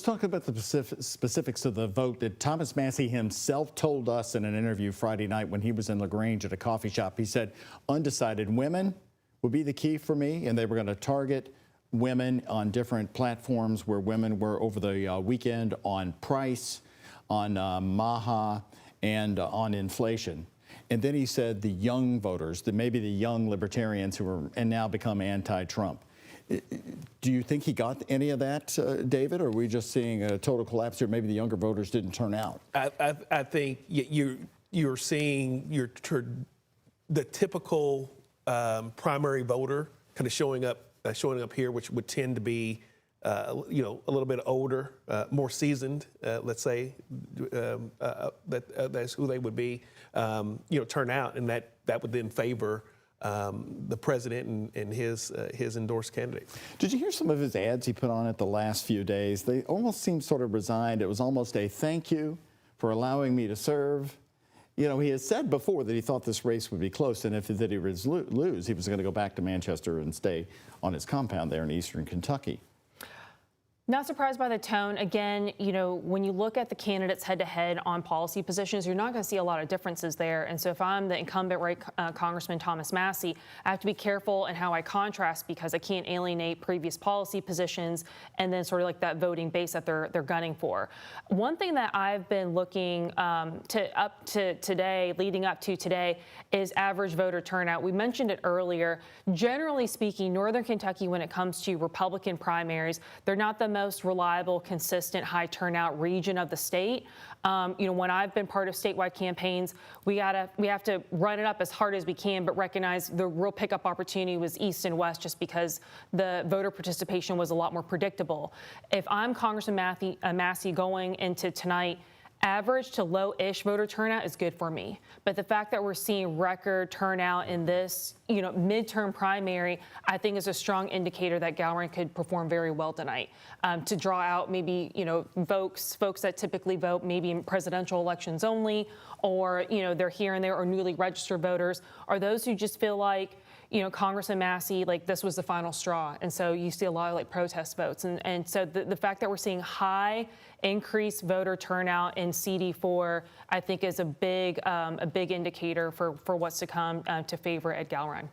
Talk about the specifics of the vote that Thomas Massie himself told us in an interview Friday night when he was in LaGrange at a coffee shop. He said, undecided women would be the key for me, and they were going to target women on different platforms where women were over the weekend on price, on MAHA, and on inflation. And then he said the young voters, maybe the young libertarians who are and now become anti-Trump. Do you think he got any of that, David, or are we just seeing a total collapse here? Maybe the younger voters didn't turn out. I think you're seeing the typical primary voter kind of showing up here, which would tend to be a little bit older, more seasoned, let's say. That's who they would be. Turn out, and that would then favor the president and his endorsed candidate. Did you hear some of his ads he put on it the last few days? They almost seemed sort of resigned. It was almost a thank you for allowing me to serve. He has said before that he thought this race would be close, and if he was lose, he was going to go back to Manchester and stay on his compound there in eastern Kentucky. Not surprised by the tone. Again, when you look at the candidates head-to-head on policy positions, you're not going to see a lot of differences there. And so if I'm the incumbent Congressman Thomas Massie, I have to be careful in how I contrast because I can't alienate previous policy positions and then sort of like that voting base that they're gunning for. One thing that I've been looking leading up to today, is average voter turnout. We mentioned it earlier. Generally speaking, Northern Kentucky, when it comes to Republican primaries, they're not the most reliable, consistent, high turnout region of the state. When I've been part of statewide campaigns, we have to run it up as hard as we can, but recognize the real pickup opportunity was east and west, just because the voter participation was a lot more predictable. If I'm Congressman Massie going into tonight, average to low-ish voter turnout is good for me. But the fact that we're seeing record turnout in this, midterm primary, I think is a strong indicator that Gallrein could perform very well tonight. To draw out maybe, folks that typically vote maybe in presidential elections only, or, they're here and there, or newly registered voters, or those who just feel like, Congressman Massie, this was the final straw. And so you see a lot of protest votes. And so the fact that we're seeing high increased voter turnout in CD4, I think is a big indicator for what's to come to favor Ed Gallrein.